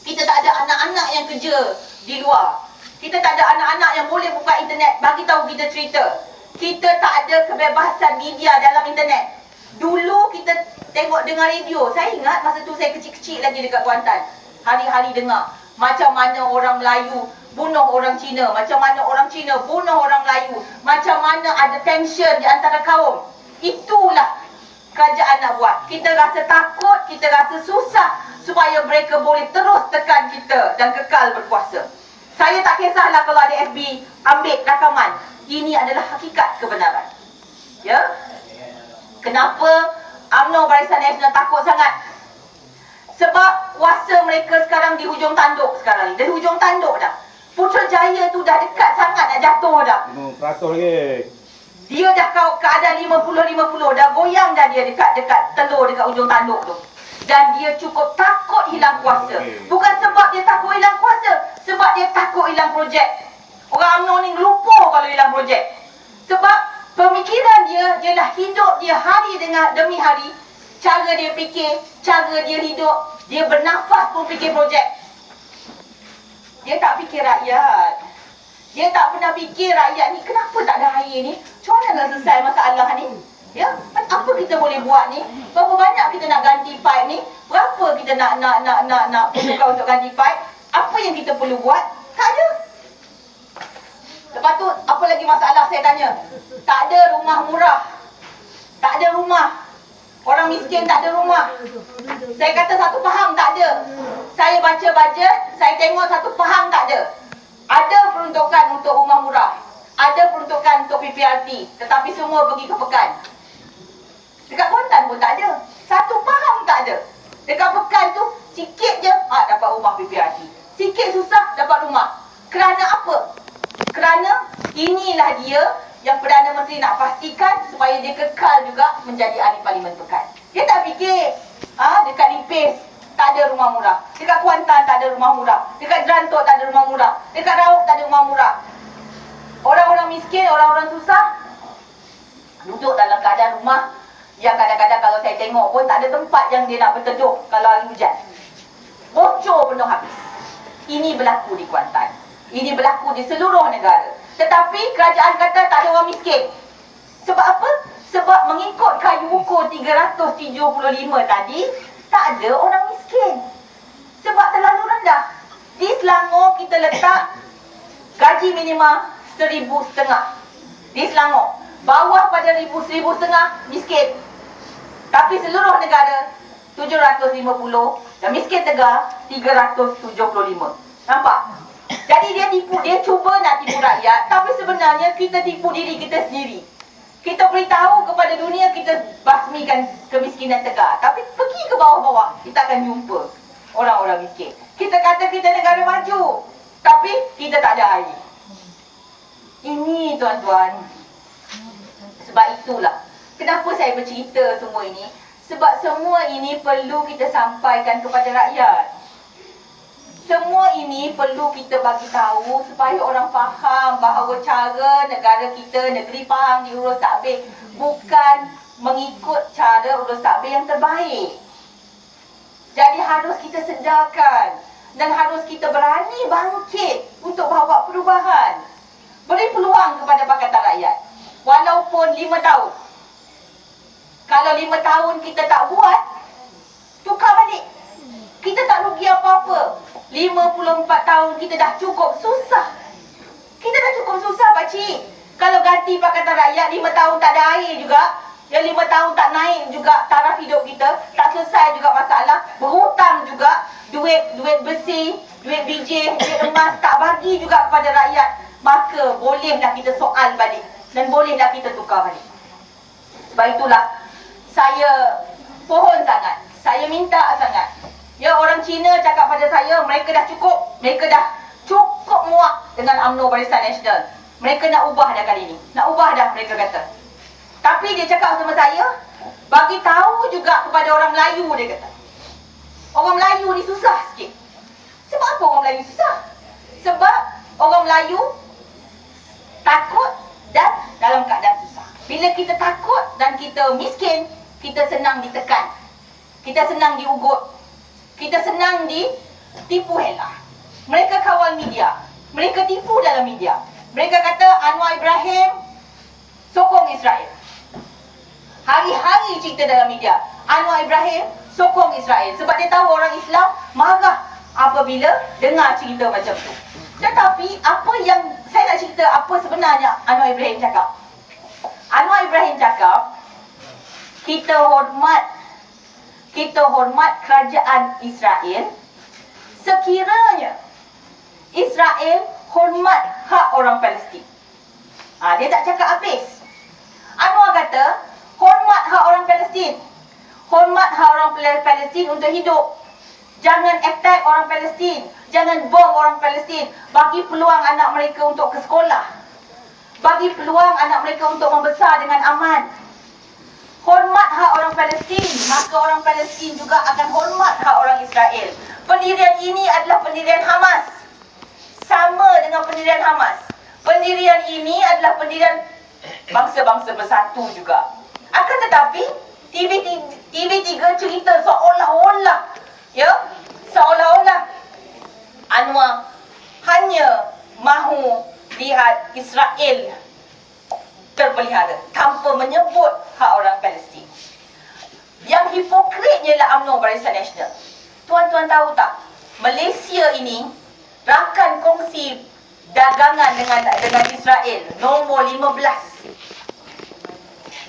Kita tak ada anak-anak yang kerja di luar. Kita tak ada anak-anak yang boleh buka internet, bagi tahu kita cerita. Kita tak ada kebebasan media dalam internet. Dulu kita tengok dengar radio. Saya ingat masa tu saya kecil-kecil lagi dekat Kuantan. Hari-hari dengar macam mana orang Melayu bunuh orang Cina, macam mana orang Cina bunuh orang Melayu, macam mana ada tension di antara kaum. Itulah kerajaan nak buat. Kita rasa takut, kita rasa susah supaya mereka boleh terus tekan kita dan kekal berkuasa. Saya tak kisahlah kalau ada FB ambil rakaman. Ini adalah hakikat kebenaran. Ya? Kenapa UMNO Barisan Nasional takut sangat? Sebab kuasa mereka sekarang di hujung tanduk sekarang ni. Dari hujung tanduk dah. Putrajaya tu dah dekat sangat nak jatuh dah. 5% lagi. Dia dah keadaan 50-50. Dah goyang dah dia dekat telur dekat hujung tanduk tu. Dan dia cukup takut hilang kuasa. Bukan sebab dia takut hilang kuasa. Sebab dia takut hilang projek. Orang UMNO ni lupa kalau hilang projek. Sebab pemikiran dia ialah hidup dia hari demi hari. Cara dia fikir, cara dia hidup, dia bernafas pun fikir projek. Dia tak fikir rakyat. Dia tak pernah fikir rakyat ni, kenapa tak ada air ni? Macam mana nak selesai masalah ni? Ya, apa kita boleh buat ni? Berapa banyak kita nak ganti pipe ni? Berapa kita nak perlukan untuk ganti pipe? Apa yang kita perlu buat? Tak ada. Lepas tu, apa lagi masalah saya tanya? Tak ada rumah murah. Tak ada rumah. Orang miskin tak ada rumah. Saya kata satu faham tak ada. Saya baca bajet, saya tengok satu faham tak ada. Ada peruntukan untuk rumah murah. Ada peruntukan untuk PPRT. Tetapi semua pergi ke Pekan. Dekat Kuantan pun tak ada. Satu faham tak ada. Dekat Pekan tu, sikit je dapat rumah PPRT. Sikit susah dapat rumah. Kerana apa? Kerana inilah dia yang Perdana Menteri nak pastikan supaya dia kekal juga menjadi ahli Parlimen Pekan. Dia tak fikir dekat Lipis tak ada rumah murah, dekat Kuantan tak ada rumah murah, dekat Jerantok tak ada rumah murah, dekat Rauk tak ada rumah murah. Orang-orang miskin, orang-orang susah duduk dalam keadaan rumah yang kadang-kadang kalau saya tengok pun tak ada tempat yang dia nak berteduh kalau hari hujan. Bocor penuh habis. Ini berlaku di Kuantan. Ini berlaku di seluruh negara. Tetapi kerajaan kata tak ada orang miskin. Sebab apa? Sebab mengikut kayu ukur 375 tadi, tak ada orang miskin. Sebab terlalu rendah. Di Selangor kita letak gaji minima 1,500. Di Selangor. Bawah pada 1,500 miskin. Tapi seluruh negara 750 dan miskin tegar 375. Nampak? Jadi dia cuba nak tipu rakyat, tapi sebenarnya kita tipu diri kita sendiri. Kita beritahu kepada dunia kita basmikan kemiskinan tegar, tapi pergi ke bawah-bawah, kita akan jumpa orang-orang miskin. Kita kata kita negara maju, tapi kita tak ada air. Ini tuan-tuan. Sebab itulah kenapa saya bercerita semua ini. Sebab semua ini perlu kita sampaikan kepada rakyat. Semua ini perlu kita bagi tahu supaya orang faham bahawa cara negara kita, negeri Pahang diurus takbir bukan mengikut cara urus takbir yang terbaik. Jadi harus kita sedarkan dan harus kita berani bangkit untuk bawa perubahan. Beri peluang kepada Pakatan Rakyat. Walaupun 5 tahun. Kalau 5 tahun kita tak buat, tukar balik. Kita tak rugi apa-apa. 54 tahun kita dah cukup susah. Kita dah cukup susah, pakcik. Kalau ganti Pakatan Rakyat 5 tahun tak ada air juga, yang 5 tahun tak naik juga taraf hidup kita, tak selesai juga masalah, berhutang juga, duit bersih, duit biji, duit emas tak bagi juga kepada rakyat, maka bolehlah kita soal balik dan bolehlah kita tukar balik. Sebab itulah saya pohon sangat, saya minta sangat. Ya, orang Cina cakap pada saya, mereka dah cukup muak dengan UMNO Barisan Nasional. Mereka nak ubah dah kali ni. Nak ubah dah, mereka kata. Tapi dia cakap sama saya, bagi tahu juga kepada orang Melayu, dia kata. Orang Melayu ni susah sikit. Sebab apa orang Melayu susah? Sebab orang Melayu takut dan dalam keadaan susah. Bila kita takut dan kita miskin, kita senang ditekan. Kita senang diugut. Kita senang ditipu helah. Mereka kawal media. Mereka tipu dalam media. Mereka kata Anwar Ibrahim sokong Israel. Hari-hari cerita dalam media, Anwar Ibrahim sokong Israel. Sebab dia tahu orang Islam marah apabila dengar cerita macam tu. Tetapi apa yang saya nak cerita, apa sebenarnya Anwar Ibrahim cakap. Anwar Ibrahim cakap, kita hormat kerajaan Israel sekiranya Israel hormat hak orang Palestin. Dia tak cakap habis. Anwar kata, hormat hak orang Palestin. Hormat hak orang Palestin untuk hidup. Jangan attack orang Palestin. Jangan bom orang Palestin. Bagi peluang anak mereka untuk ke sekolah. Bagi peluang anak mereka untuk membesar dengan aman. Hormat hak orang Palestin, maka orang Palestin juga akan hormat hak orang Israel. Pendirian ini adalah pendirian Hamas. Sama dengan pendirian Hamas. Pendirian ini adalah pendirian bangsa-bangsa bersatu juga. Akan tetapi TV3 cerita seolah-olah Anwar hanya mahu lihat Israel terpelihara tanpa menyebut hak orang Palestin. Yang hipokritnya ialah UMNO Barisan Nasional. Tuan-tuan tahu tak, Malaysia ini rakan kongsi dagangan dengan Israel nombor 15.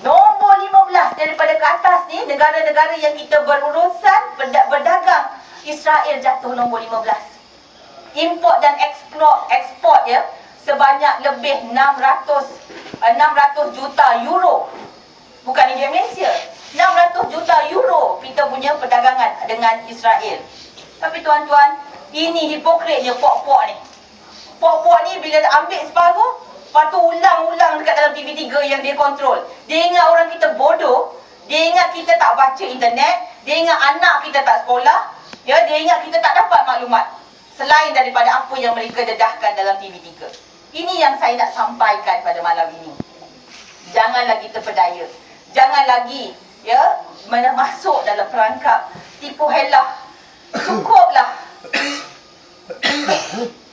Nombor 15 daripada ke atas ni, negara-negara yang kita berurusan berdagang, Israel jatuh nombor 15. Import dan ekspor ya sebanyak lebih 600 juta euro. Bukan India, Malaysia. 600 juta euro kita punya perdagangan dengan Israel. Tapi tuan-tuan, ini hipokritnya pok-pok ni. Pok-pok ni bila ambil separuh, lepas tu ulang-ulang dekat dalam TV3 yang dia kontrol. Dia ingat orang kita bodoh. Dia ingat kita tak baca internet. Dia ingat anak kita tak sekolah. Ya, dia ingat kita tak dapat maklumat selain daripada apa yang mereka dedahkan dalam TV3. Ini yang saya nak sampaikan pada malam ini. Janganlah kita perdaya. Jangan lagi masuk dalam perangkap tipu helah. Cukuplah.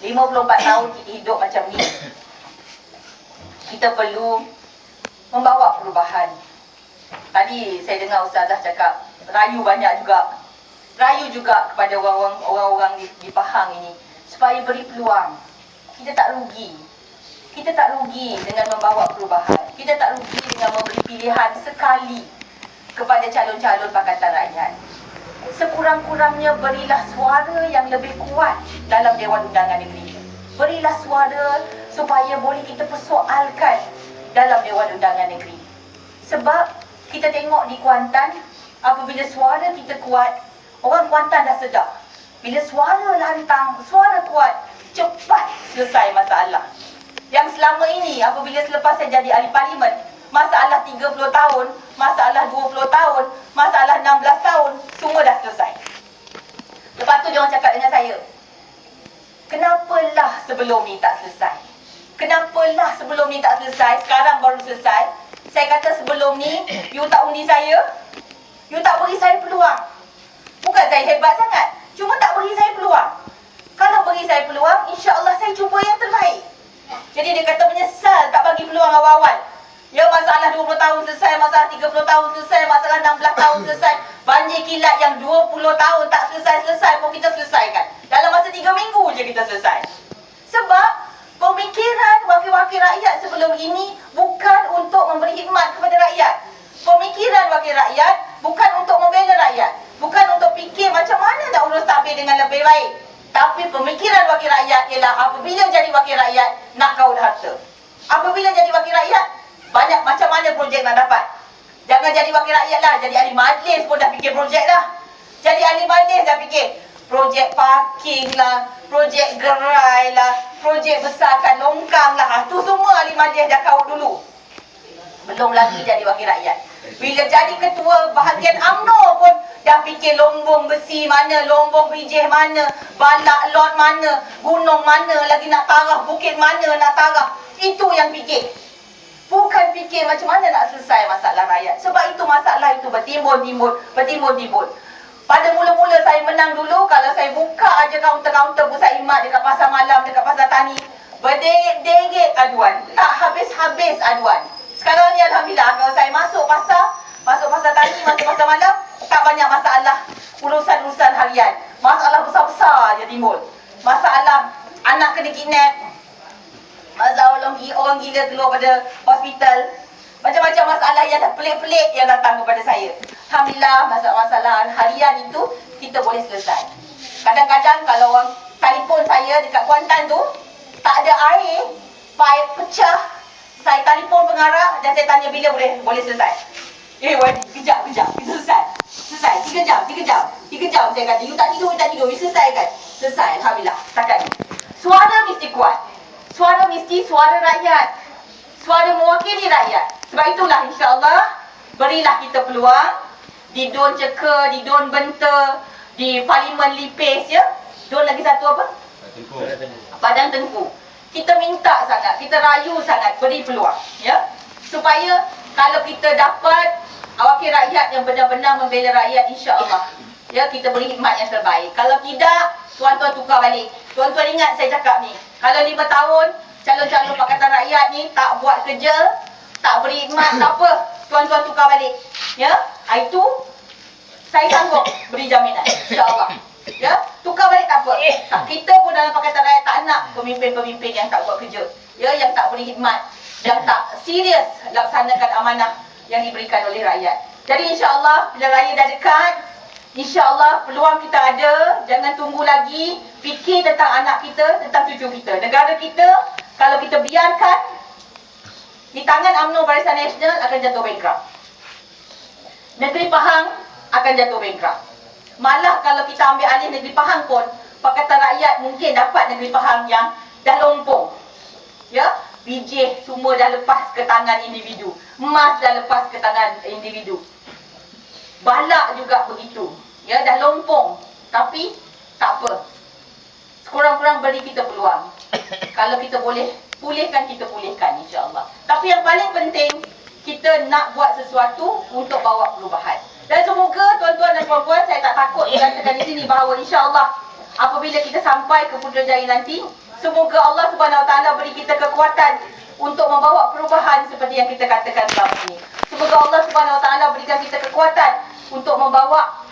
54 tahun kita hidup macam ni. Kita perlu membawa perubahan. Tadi saya dengar Ustazah cakap, rayu banyak juga. Rayu juga kepada orang-orang di Pahang ini supaya beri peluang. Kita tak rugi. Kita tak rugi dengan membawa perubahan. Kita tak rugi dengan memberi pilihan sekali kepada calon-calon Pakatan Rakyat. Sekurang-kurangnya berilah suara yang lebih kuat dalam Dewan Undangan Negeri. Berilah suara supaya boleh kita persoalkan dalam Dewan Undangan Negeri. Sebab kita tengok di Kuantan, apabila suara kita kuat, orang Kuantan dah sedar. Bila suara lantang, suara kuat, cepat selesai masalah. Yang selama ini, apabila selepas saya jadi ahli parlimen, masalah 30 tahun, masalah 20 tahun, masalah 16 tahun, semua dah selesai. Lepas tu dia orang cakap dengan saya, kenapalah sebelum ni tak selesai? Kenapalah sebelum ni tak selesai, sekarang baru selesai? Saya kata sebelum ni, you tak undi saya, you tak beri saya peluang. Bukan saya hebat sangat, cuma tak beri saya peluang. Kalau beri saya peluang, insya-Allah saya cuba yang terbaik. Jadi dia kata menyesal tak bagi peluang awal-awal. Ya, masalah 20 tahun selesai, masalah 30 tahun selesai, masalah 16 tahun selesai. Banjir kilat yang 20 tahun tak selesai-selesai pun kita selesaikan. Dalam masa 3 minggu je kita selesai. Sebab pemikiran wakil-wakil rakyat sebelum ini bukan untuk memberi khidmat kepada rakyat. Pemikiran wakil rakyat bukan untuk membela rakyat. Bukan untuk fikir macam mana nak urus tabir dengan lebih baik. Tapi pemikiran wakil rakyat ialah apabila jadi wakil rakyat, nak kaul harta. Apabila jadi wakil rakyat, banyak macam mana projek nak dapat. Jangan jadi wakil rakyat lah, jadi ahli majlis pun dah fikir projek dah. Jadi ahli majlis dah fikir projek parking lah, projek gerai lah, projek besarkan longkang lah. Tu semua ahli majlis dah kaul dulu. Belum lagi jadi wakil rakyat. Bila jadi ketua bahagian UMNO pun dah fikir lombong besi mana, lombong bijih mana, balak lot mana, gunung mana, lagi nak tarah, bukit mana nak tarah. Itu yang fikir. Bukan fikir macam mana nak selesai masalah rakyat. Sebab itu masalah itu bertimbun-timbun. Pada mula-mula saya menang dulu, kalau saya buka aja kaunter-kaunter pusat khidmat dekat pasar malam, dekat pasar tani, berderet-deret aduan. Tak habis-habis aduan. Sekarang ni alhamdulillah, kalau saya masuk pasar tani, masuk pasar malam, tak banyak masalah urusan-urusan harian. Masalah besar-besar je timbul. Masalah anak kena kidnap, masalah orang gila keluar pada hospital, macam-macam masalah yang dah pelik-pelik yang datang kepada saya. Alhamdulillah, masalah-masalah harian itu kita boleh selesai. Kadang-kadang kalau orang telefon saya dekat Kuantan tu, tak ada air, paip pecah, saya telefon pengarah dan saya tanya bila boleh selesai. Wadi, kejap, kita selesai. 3 jam saya kata, you tak tidur, you selesaikan. Selesai, alhamdulillah, setakat ni. Suara mesti kuat. Suara mesti suara rakyat. Suara mewakili rakyat. Sebab itulah insya-Allah, berilah kita peluang di Don Ceka, di Don Benta, di Parlimen Lipis ya. Don lagi satu apa? Padang Tengku. Kita minta sangat, kita rayu sangat beri peluang ya. Supaya kalau kita dapat wakil rakyat yang benar-benar membela rakyat, insya-Allah ya, kita beri khidmat yang terbaik. Kalau tidak, tuan-tuan tukar balik. Tuan-tuan ingat saya cakap ni, kalau 5 tahun calon-calon Pakatan Rakyat ni tak buat kerja, tak beri khidmat, tak apa, tuan-tuan tukar balik ya. Itu saya sanggup beri jaminan, insya-Allah ya. Tukar balik tak apa. Kita pun dalam Pakatan Rakyat tak nak pemimpin-pemimpin yang tak buat kerja ya, yang tak beri khidmat, yang tak serius laksanakan amanah yang diberikan oleh rakyat. Jadi insya-Allah bila raya dah dekat, insya-Allah peluang kita ada. Jangan tunggu lagi, fikir tentang anak kita, tentang cucu kita. Negara kita kalau kita biarkan di tangan UMNO Barisan Nasional akan jatuh bankrupt. Negeri Pahang akan jatuh bankrupt. Malah kalau kita ambil alih Negeri Pahang pun, Pakatan Rakyat mungkin dapat Negeri Pahang yang dah lompong. Ya, bijih semua dah lepas ke tangan individu. Emas dah lepas ke tangan individu. Balak juga begitu. Ya, dah lompong. Tapi tak apa. Sekurang-kurang beri kita peluang. Kalau kita boleh pulihkan, kita pulihkan insya-Allah. Tapi yang paling penting, kita nak buat sesuatu untuk bawa perubahan. Dan semoga tuan-tuan dan puan-puan, saya tak takut mengatakan di sini bahawa insya-Allah apabila kita sampai ke Putrajaya nanti, semoga Allah Subhanahu Wa Taala beri kita kekuatan untuk membawa perubahan seperti yang kita katakan selama ini. Semoga Allah Subhanahu Wa Taala berikan kita kekuatan untuk membawa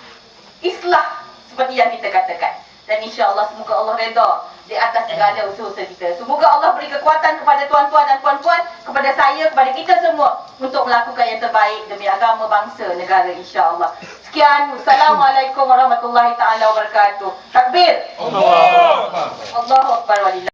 islah seperti yang kita katakan. Dan insya-Allah semoga Allah redha di atas segala usaha kita. Semoga Allah beri kekuatan kepada tuan-tuan dan puan-puan, kepada saya, kepada kita semua untuk melakukan yang terbaik demi agama, bangsa, negara insya-Allah. Sekian, Wassalamualaikum warahmatullahi taala wabarakatuh. Takbir. Allahu Akbar walillah.